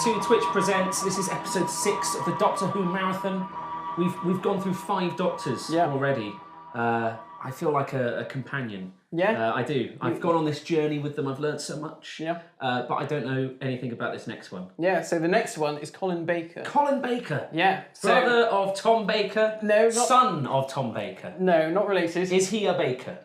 to Twitch Presents. This is episode 6 of the Doctor Who marathon. We've gone through 5 Doctors already. I feel like a companion. Yeah, I do. I've gone on this journey with them. I've learned so much. Yeah. But I don't know anything about this next one. Yeah. So the next one is Colin Baker. Colin Baker. Yeah. Brother of Tom Baker. No, not... Son of Tom Baker. No, not related. Is he a baker?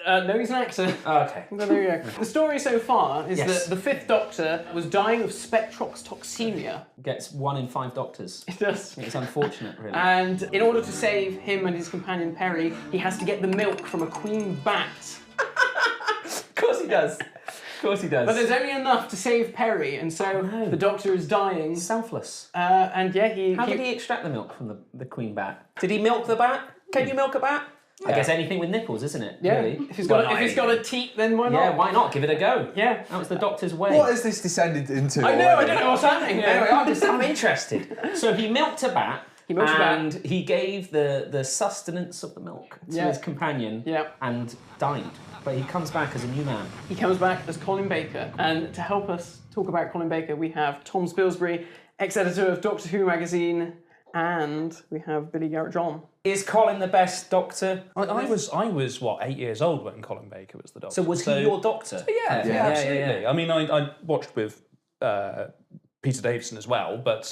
No, he's an actor. Oh, okay. Well, there you go. The story so far is that the 5th Doctor was dying of spectrotoxemia. Gets 1 in 5 Doctors. It does. It's unfortunate, really. And in order to save him and his companion Perry, he has to get the milk from a queen bat. Of course he does. Of course he does. But there's only enough to save Perry, and so the Doctor is dying. Selfless. And yeah, How did he extract the milk from the queen bat? Did he milk the bat? Can you milk a bat? Yeah. I guess anything with nipples, isn't it? Yeah. Really? If he's got a teat, then why not? Yeah, why not? Give it a go. Yeah. That was the Doctor's way. What has this descended into? I know, I don't know what's happening. Anyway, I'm interested. So he milked a bat. And he gave the sustenance of the milk to his companion and died. But he comes back as a new man. He comes back as Colin Baker. And to help us talk about Colin Baker, we have Tom Spilsbury, ex-editor of Doctor Who magazine, and we have Billy Garrett-John. Is Colin the best Doctor? I was 8 years old when Colin Baker was the Doctor. So was he your Doctor? Yeah, absolutely. I mean, I watched with Peter Davison as well, but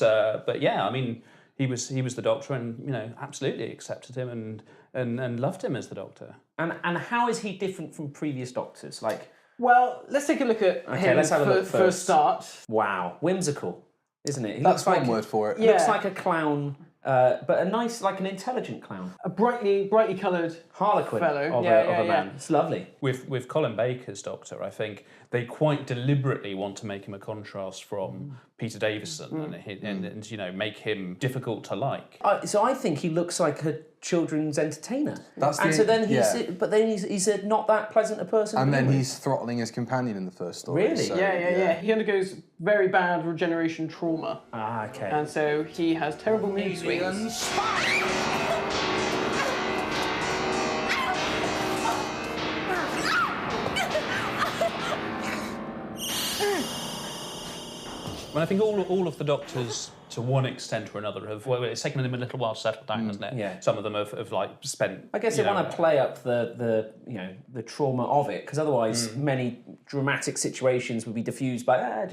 yeah, I mean, he was the Doctor, and absolutely accepted him and loved him as the Doctor. And how is he different from previous Doctors? Well, let's take a look at him let's have a look for a start. Wow, whimsical, isn't it? That's one word for it. He looks like a clown. But a nice, an intelligent clown. A brightly coloured Harlequin fellow. of a man. It's lovely. With Colin Baker's Doctor, I think they quite deliberately want to make him a contrast from Peter Davison and make him difficult to like. So I think he looks like a children's entertainer. But then he's not that pleasant a person. And then he's throttling his companion in the first story. Really? So, yeah. He undergoes very bad regeneration trauma. Ah, okay. And so he has terrible mood swings. Well, I think all of the Doctors, to one extent or another, it's taken them a little while to settle down, hasn't it? Yeah. Some of them have spent. I guess they want to play up the trauma of it, because otherwise many dramatic situations would be diffused by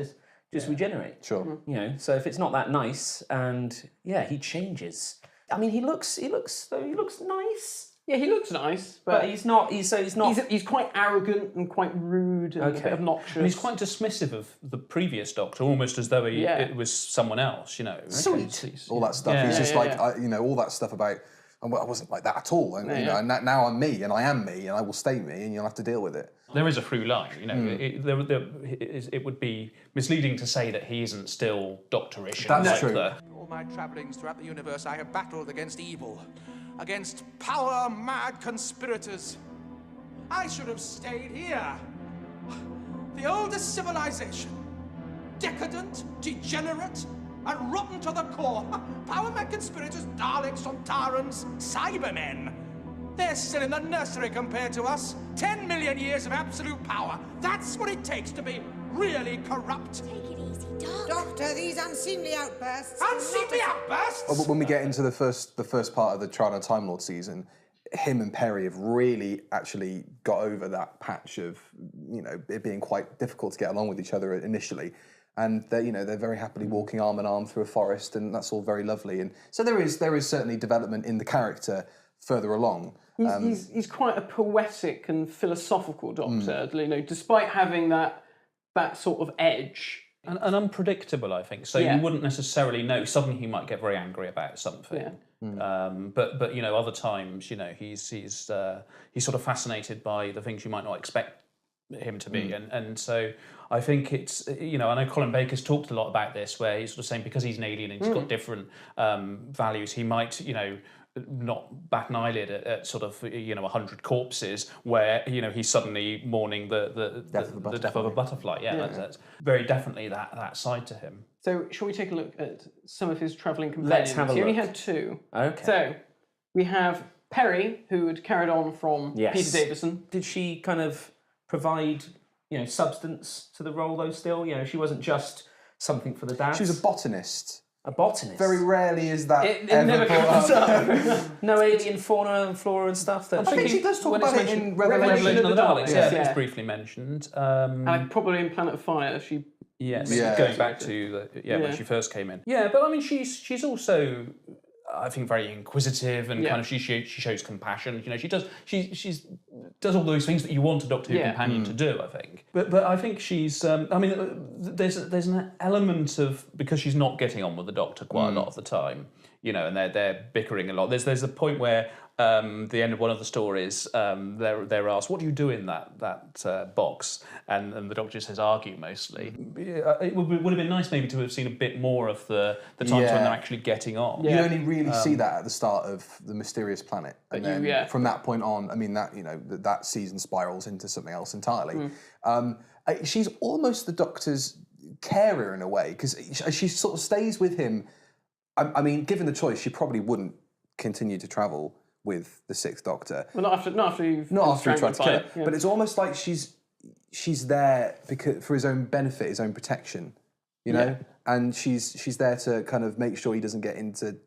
just regenerate. Sure. So if it's not that nice, and he changes. I mean, he looks nice. Yeah, he looks nice, but he's not. He's not. He's quite arrogant and quite rude and a bit obnoxious. And he's quite dismissive of the previous Doctor, almost as though it was someone else. Sweet. All that stuff. He's just all that stuff about. I wasn't like that at all, and and now I'm me, and I am me, and I will stay me, and you'll have to deal with it. There is a through line, it would be misleading to say that he isn't still Doctorish. That's true. All my travellings throughout the universe, I have battled against evil, against power-mad conspirators. I should have stayed here. The oldest civilization, decadent, degenerate, and rotten to the core. Power-mad conspirators, Daleks, Sontarans, Cybermen. They're still in the nursery compared to us. 10 million years of absolute power. That's what it takes to be really corrupt. Take it easy, Doc. Doctor, these unseemly outbursts. Unseemly outbursts? When we get into the first part of the Trial Time Lord season, him and Perry have really actually got over that patch of it being quite difficult to get along with each other initially. And they're very happily walking arm in arm through a forest, and that's all very lovely. And so there is certainly development in the character further along. He's quite a poetic and philosophical Doctor, despite having that sort of edge. And unpredictable, I think. So you wouldn't necessarily know. Suddenly he might get very angry about something. Yeah. But other times, he's sort of fascinated by the things you might not expect him to be. And so I think it's, I know Colin Baker's talked a lot about this, where he's sort of saying because he's an alien and he's got different values, he might, not bat an eyelid at sort of 100 corpses where he's suddenly mourning the death of a butterfly. That's very definitely that side to him. So shall we take a look at some of his travelling companions? Let's have a look. He only had 2. Okay. So we have Perry, who had carried on from Peter Davison. Did she kind of provide substance to the role though? Still, she wasn't just something for the dads. She was a botanist. A botanist. Very rarely is that It ever never brought comes up. up. No alien fauna and flora and stuff. That I think she does talk about it in Revelation of the Daleks. Yeah, Yeah. it's briefly mentioned. And probably in Planet of Fire, she. Yes, Yeah. going back to when she first came in. Yeah, but I mean, she's also, I think, very inquisitive and kind of she shows compassion. You know, she does all those things that you want a Doctor Who companion to do. I think, but I think she's. I mean, there's an element of, because she's not getting on with the Doctor quite a lot of the time. You know, and they're bickering a lot. There's a point where the end of one of the stories, they're asked, "What do you do in that box?" And the Doctor says, "Argue mostly." It would have been nice maybe to have seen a bit more of the times when they're actually getting on. You only really see that at the start of The Mysterious Planet, and then from that point on, I mean, that season spirals into something else entirely. She's almost the Doctor's carer in a way, because she sort of stays with him. I mean, given the choice, she probably wouldn't continue to travel with the Sixth Doctor. Well, not after you've tried to kill her. Yeah. But it's almost like she's there because for his own benefit, his own protection, you know. And she's there to kind of make sure he doesn't get into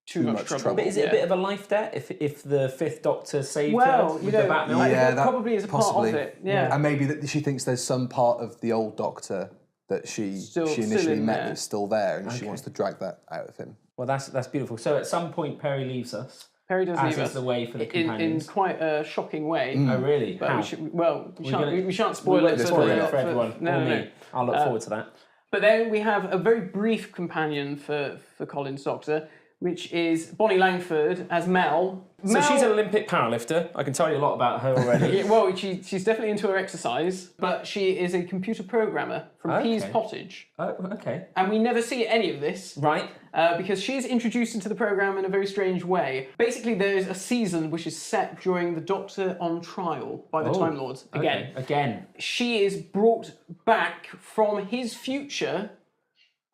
too much trouble. But is it a bit of a life debt if the Fifth Doctor saved her with the bat milk? Yeah, that probably is a part of it. Yeah, and maybe that she thinks there's some part of the old Doctor that she initially met that's still there, and she wants to drag that out of him. Well, that's beautiful. So at some point, Perry leaves us. Perry does leave us. As is the way for the companions. In quite a shocking way. Oh, really? But How? we shan't spoil it for everyone. No. I'll look forward to that. But then we have a very brief companion for Colin's Doctor, which is Bonnie Langford as Mel. So she's an Olympic powerlifter. I can tell you a lot about her already. Well, she's definitely into her exercise, but she is a computer programmer from Pease Pottage. Oh, okay. And we never see any of this. Right. Because she's introduced into the programme in a very strange way. Basically, there's a season which is set during the Doctor on trial by the Time Lords. Again. She is brought back from his future.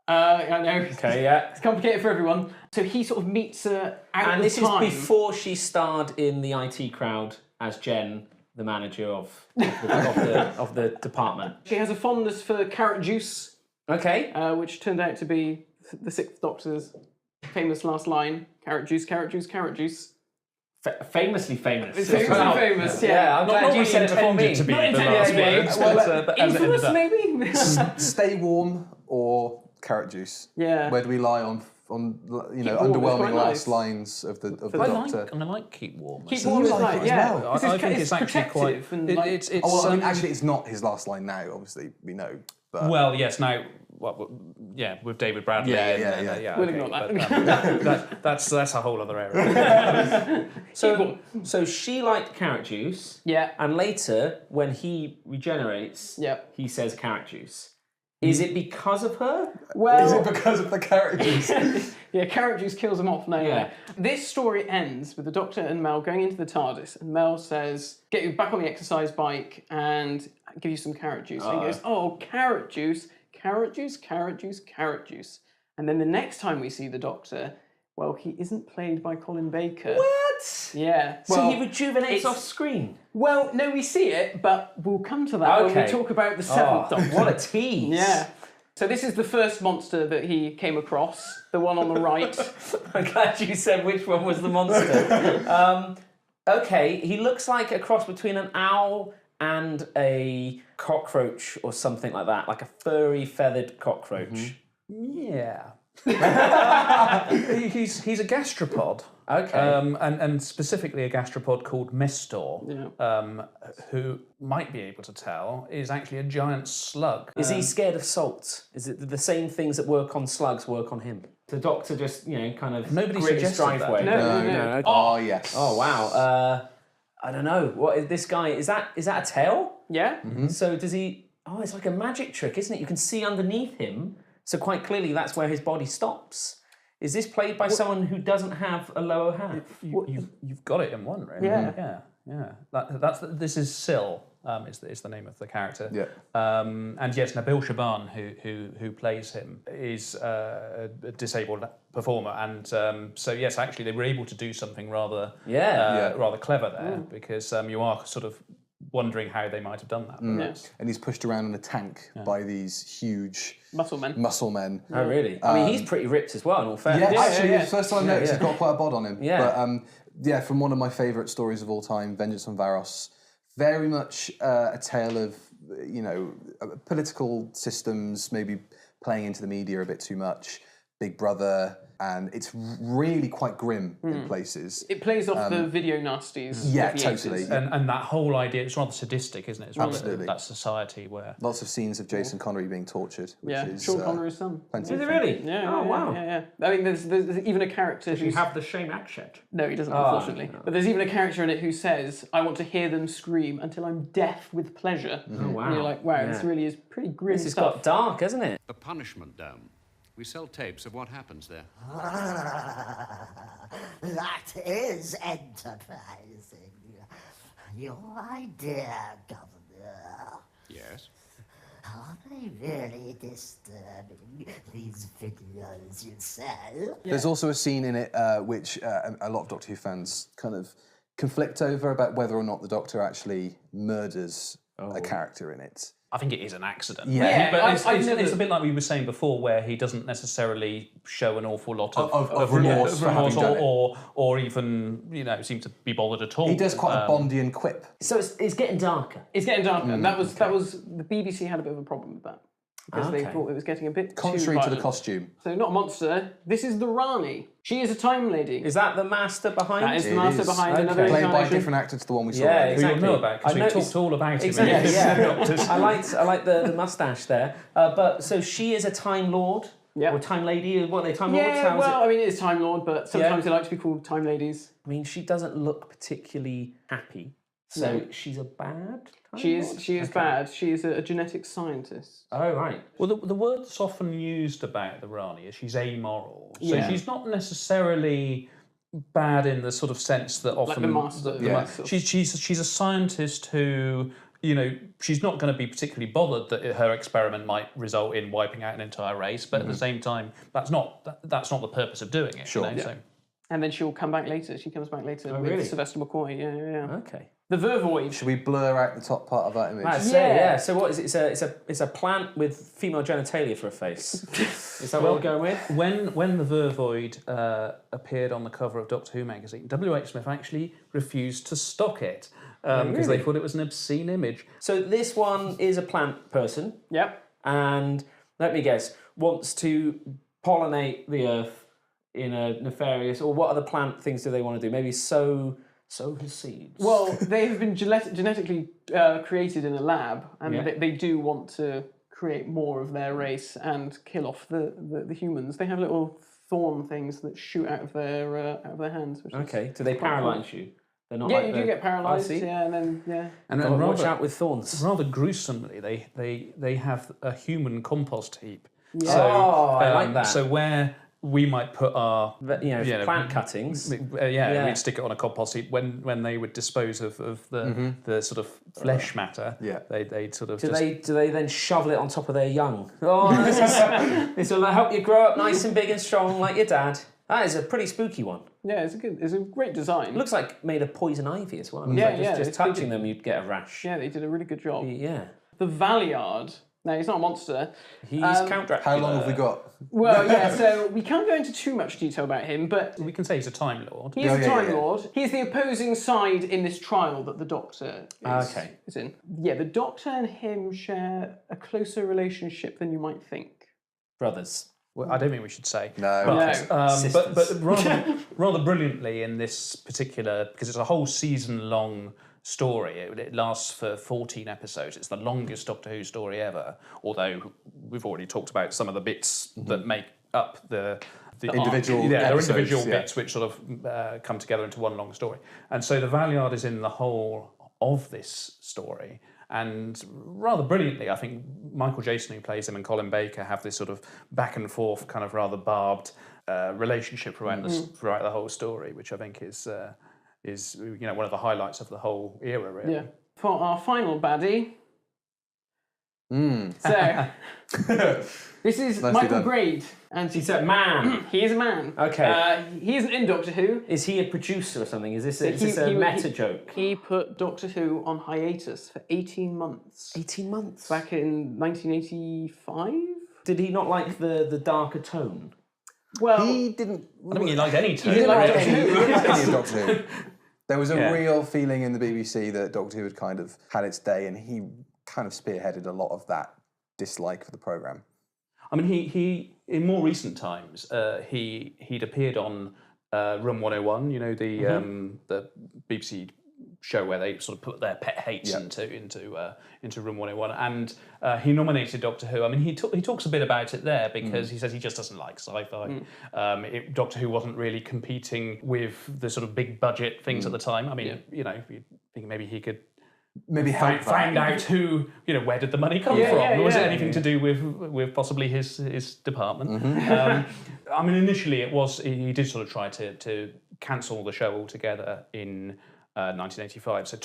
I know. Okay, yeah. It's complicated for everyone. So he sort of meets her out And of this time. is before she starred in the IT Crowd as Jen, the manager of the department. She has a fondness for carrot juice. Okay. Which turned out to be the Sixth Doctor's famous last line: "Carrot juice, carrot juice, carrot juice." Famously famous. It's famously famous, yeah. I'm glad you said it before me. To be Not the last intended, words, well, but as it ended infamous, up. maybe. Stay warm or carrot juice. Yeah. Where do we lie on Warm is underwhelming quite last nice. lines of the I Doctor? like Keep Warm. Keep So warm you is like like, it as yeah. well? This I is think it's actually quite. protective and It's I mean, actually, it's not his last line now. Obviously, we know. But well, yes. Now, with David Bradley. Yeah. We'll ignore that. That's a whole other area. So she liked carrot juice. Yeah. And later, when he regenerates, he says carrot juice. Is it because of her? Well, is it because of the carrot juice? Yeah, carrot juice kills him off. No. Yeah. This story ends with the Doctor and Mel going into the TARDIS, and Mel says, "Get you back on the exercise bike and give you some carrot juice." And he goes, "Oh, carrot juice, carrot juice, carrot juice, carrot juice." And then the next time we see the Doctor, well, he isn't played by Colin Baker. What? Yeah. So he rejuvenates off screen? Well, no, we see it, but we'll come to that when we talk about the Seventh Doctor. What a tease. Yeah. So this is the first monster that he came across, the one on the right. I'm glad you said which one was the monster. Okay, he looks like a cross between an owl and a cockroach or something like that, like a furry, feathered cockroach. Yeah. he's a gastropod. Okay. And specifically a gastropod called Mistor, who might be able to tell is actually a giant slug. Is he scared of salt? Is it the same things that work on slugs work on him? The Doctor just, kind of Nobody grit his suggested driveway. that. No. Okay. Oh yes. Oh wow. I don't know. What is this guy? Is that a tail? Yeah. So does he? Oh, it's like a magic trick, isn't it? You can see underneath him, so quite clearly that's where his body stops. Is this played by someone who doesn't have a lower half? You've got it in one, really. Yeah. Yeah. This is Syl. Is the name of the character. Yeah. And yes, Nabil Shaban, who plays him, is a disabled performer, and so yes, actually they were able to do something rather clever there because you are sort of wondering how they might have done that. Yes. And he's pushed around in a tank by these huge Muscle men. men. Oh, really? I mean, he's pretty ripped as well, in all fairness. Yeah, actually, the first time I noticed, he's got quite a bod on him. Yeah. But from one of my favourite stories of all time, Vengeance on Varos, very much a tale of, political systems maybe playing into the media a bit too much, Big Brother, and it's really quite grim in places. It plays off the video nasties. Yeah, of the totally. 80s. And that whole idea, it's rather sadistic, isn't it? It's rather Absolutely. that society where... Lots of scenes of Jason Connery being tortured, which is Sean Connery's son. plenty Is of it fun. really? Yeah, Oh, wow. Yeah. I mean, there's even a character Does he who's... have the same accent? No, he doesn't, unfortunately. But there's even a character in it who says, I want to hear them scream until I'm deaf with pleasure. Oh, wow. And you're like, wow, Yeah. this really is pretty grim This has stuff. got dark, hasn't it? The punishment dome. We sell tapes of what happens there. That is enterprising. Your idea, Governor. Yes? Are they really disturbing, these videos you sell? There's also a scene in it which a lot of Doctor Who fans kind of conflict over about whether or not the Doctor actually murders a character in it. I think it is an accident. Yeah, but I've it's never- a bit like we were saying before, where he doesn't necessarily show an awful lot Of remorse for having done it. or even seem to be bothered at all. He does quite a Bondian quip. So it's getting darker. It's getting darker. And that was the BBC had a bit of a problem with that. Because they thought it was getting a bit Contrary too to the violent. costume. So not a monster. This is the Rani. She is a time lady. Is that the master behind? That is the It master is. behind Okay. another Played by a incarnation. different actor to the one we saw. Yeah, earlier. Who you'll exactly. know about because I we noticed- talked all about him. Exactly, in yeah. Doctors. I like the moustache there. But so she is a Time Lord Yeah. or Time Lady. What are they? Time Lords? Yeah, How is well, it? I mean, it is Time Lord, but sometimes they like to be called Time Ladies. I mean, she doesn't look particularly happy. So No. she's a bad Time She Lord? is bad. She is a genetic scientist. Oh, right. Well, the word that's often used about the Rani is she's amoral. So Yeah. she's not necessarily bad in the sort of sense that often... the master. She's a scientist who, she's not going to be particularly bothered that her experiment might result in wiping out an entire race, but at the same time, that's not the purpose of doing it. Sure. So, And then she'll come back later. She comes back later with really? Sylvester McCoy. Yeah. Okay. The Vervoid. Should we blur out the top part of that image? I'd say, Yeah. yeah. So what is it? It's a plant with female genitalia for a face. Is that what we're going with? when the Vervoid appeared on the cover of Doctor Who magazine, W.H. Smith actually refused to stock it because they thought it was an obscene image. So this one is a plant person, Yep. and let me guess, wants to pollinate the earth in a nefarious, or what other plant things do they want to do? Maybe sow his seeds. Well, they have been genetically created in a lab, and Yeah. they do want to create more of their race and kill off the humans. They have little thorn things that shoot out of their hands. Which is Okay. Do they quite cool. paralyse you? They're not Yeah, like you do get paralysed. I see. Yeah, and then yeah. And Gotta watch rather, out with thorns. rather gruesomely, they have a human compost heap. Yeah. So, I like that. So where we might put our Plant cuttings. we'd stick it on a compost heap when they would dispose of the sort of flesh matter. Yeah. They'd sort of Do they then shovel it on top of their young? Oh, this will help you grow up nice and big and strong like your dad. That is a pretty spooky one. Yeah, it's a great design. It looks like made of poison ivy as well. Yeah, Like yeah, just it's touching good. them, you'd get a rash. Yeah, they did a really good job. Yeah. The Valiard. No, he's not a monster. He's Count Dracula. How long have we got? Well, yeah, so we can't go into too much detail about him, but we can say he's a Time Lord. he is Yeah, a yeah, Time yeah. Lord. He's the opposing side in this trial that the Doctor Okay. is in. Yeah, the Doctor and him share a closer relationship than you might think. Brothers. Well, I don't think we should say. No. But rather brilliantly in this particular, because it's a whole season-long story. It lasts for 14 episodes. It's the longest Doctor Who story ever, although we've already talked about some of the bits that make up the individual arc. They're episodes, individual yeah. bits which sort of come together into one long story. And so the Valiard is in the whole of this story. And rather brilliantly, I think Michael Jason, who plays him, and Colin Baker have this sort of back and forth, kind of rather barbed relationship throughout the whole story, which I think is one of the highlights of the whole era, really. Yeah. For our final baddie. So, This is Nicely Michael done. Grade. And He's a man. he is a man. Okay. He isn't in Doctor Who. Is he a producer or something? Is this a meta joke? He put Doctor Who on hiatus for 18 months. 18 months. Back in 1985? Did he not like the darker tone? Well, He didn't. I don't think he liked any tone. didn't like He Doctor Who. didn't like any of Doctor Who. There was a Yeah. real feeling in the BBC that Doctor Who had kind of had its day, and he kind of spearheaded a lot of that dislike for the programme. I mean, he in more recent times, he'd appeared on Room 101, you know, the BBC show where they sort of put their pet hates into Room 101, and he nominated Doctor Who. I mean, he talks a bit about it there because he says he just doesn't like sci-fi. Doctor Who wasn't really competing with the sort of big budget things at the time. I mean, you know, you think maybe he could Maybe find out who, you know, where did the money come from? Was it anything to do with possibly his department? I mean, initially it was, he did sort of try to cancel the show altogether in 1985, so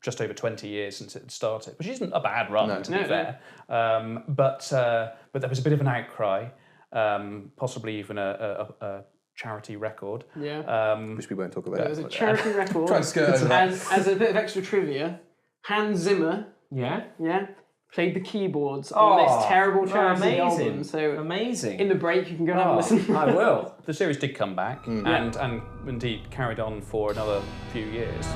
just over 20 years since it started, which isn't a bad run, to be fair. But there was a bit of an outcry, possibly even a charity record. Which we won't talk about. It was a charity record. Try and skirt over that. And as a bit of extra trivia, Hans Zimmer, Yeah. played the keyboards on this terrible charity amazing. album. So Amazing. in the break, you can go and have a listen. I will. The series did come back and indeed carried on for another few years.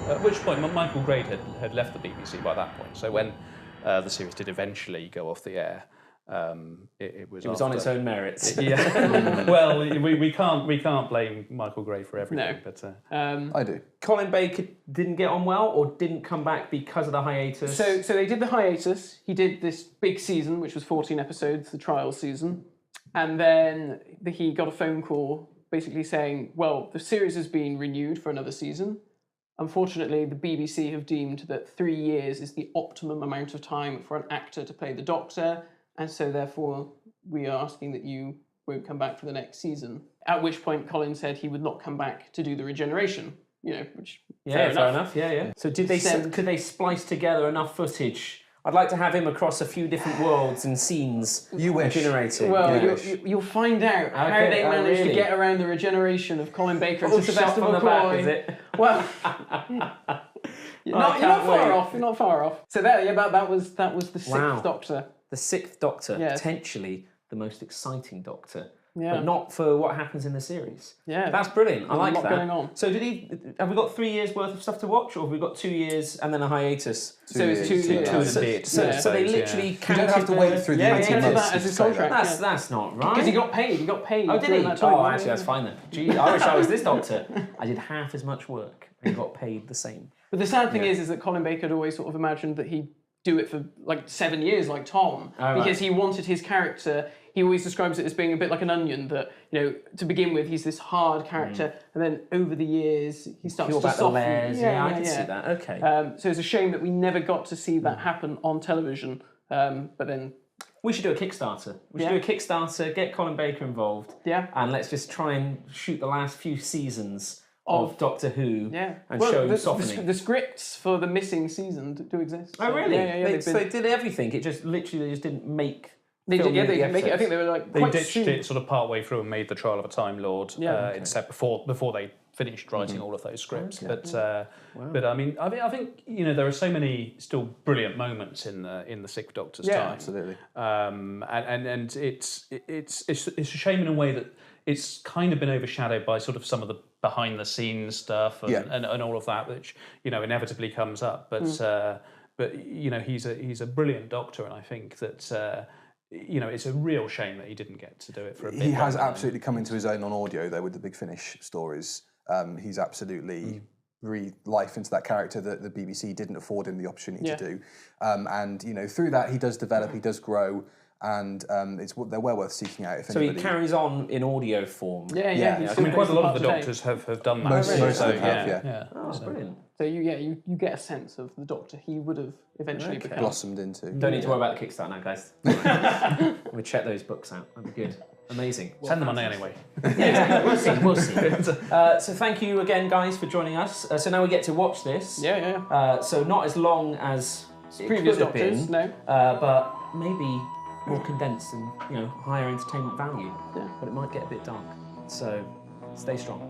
At which point Michael Grade had left the BBC by that point. So when the series did eventually go off the air, it was on its own merits. Yeah. Well, we can't blame Michael Grade for everything. No. But I do. Colin Baker didn't get on well or didn't come back because of the hiatus? So they did the hiatus. He did this big season, which was 14 episodes, the trial season. And then he got a phone call basically saying, well, the series has been renewed for another season. Unfortunately, the BBC have deemed that 3 years is the optimum amount of time for an actor to play the Doctor, and so therefore we are asking that you won't come back for the next season. At which point Colin said he would not come back to do the regeneration, which fair enough. Yeah. So could they splice together enough footage? I'd like to have him across a few different worlds and scenes. You wish. Regenerating. Well, you'll find out how they managed to get around the regeneration of Colin Baker and Sylvester from the McCoy. back, is it? Well, you're not far off. You're not far off. So that was the sixth Doctor. The sixth Doctor, Yes. potentially the most exciting Doctor. Yeah. But not for what happens in the series. Yeah. That's brilliant. I like a lot that. going on. So have we got 3 years worth of stuff to watch, or have we got 2 years and then a hiatus? So it's 2 years. So they literally You don't have to wait through the 18 counted months. that as to his say contract. that. That's not right. Because he got paid. He got paid. Oh, did he? during that time. Oh, actually, that's fine then. Gee, I wish I was this Doctor. I did half as much work and got paid the same. But the sad thing is that Colin Baker had always sort of imagined that he'd do it for like 7 years, like Tom, because he wanted his character. He always describes it as being a bit like an onion. That to begin with, he's this hard character, and then over the years he starts to soften. I can see that. Okay. So it's a shame that we never got to see that happen on television. But then we should do a Kickstarter. We should do a Kickstarter, get Colin Baker involved, and let's just try and shoot the last few seasons of Doctor Who and show softening. The scripts for the missing season do exist. Oh, really? Yeah. They did everything. It just literally they just didn't make. They did make it. I think they were like they quite ditched soon. it sort of part way through and made the Trial of a Time Lord instead before they finished writing all of those scripts. Okay. But I mean, I think there are so many still brilliant moments in the Sixth Doctor's time. Absolutely. And it's a shame in a way that it's kind of been overshadowed by sort of some of the behind the scenes stuff and all of that, which inevitably comes up. But he's a brilliant Doctor, and I think that. It's a real shame that he didn't get to do it for a bit. He has absolutely come into his own on audio, though, with the Big Finish stories. He's absolutely breathed life into that character that the BBC didn't afford him the opportunity to do. And through that, he does develop, he does grow, and they're well worth seeking out if So anybody. he carries on in audio form. Yeah. Yeah. I mean, quite a lot of the doctors have done that. Most so, of them have, yeah. Oh, brilliant. So you get a sense of the Doctor he would have eventually become. Blossomed into. Don't need to worry about the Kickstarter now, guys. We'll check those books out. That'd be good. Amazing. Send the money anyway. Yeah, we'll see. So thank you again, guys, for joining us. So now we get to watch this. Yeah. So not as long as it Previous could have Doctors, been, no. but maybe more condensed and higher entertainment value. Yeah. But it might get a bit dark. So stay strong.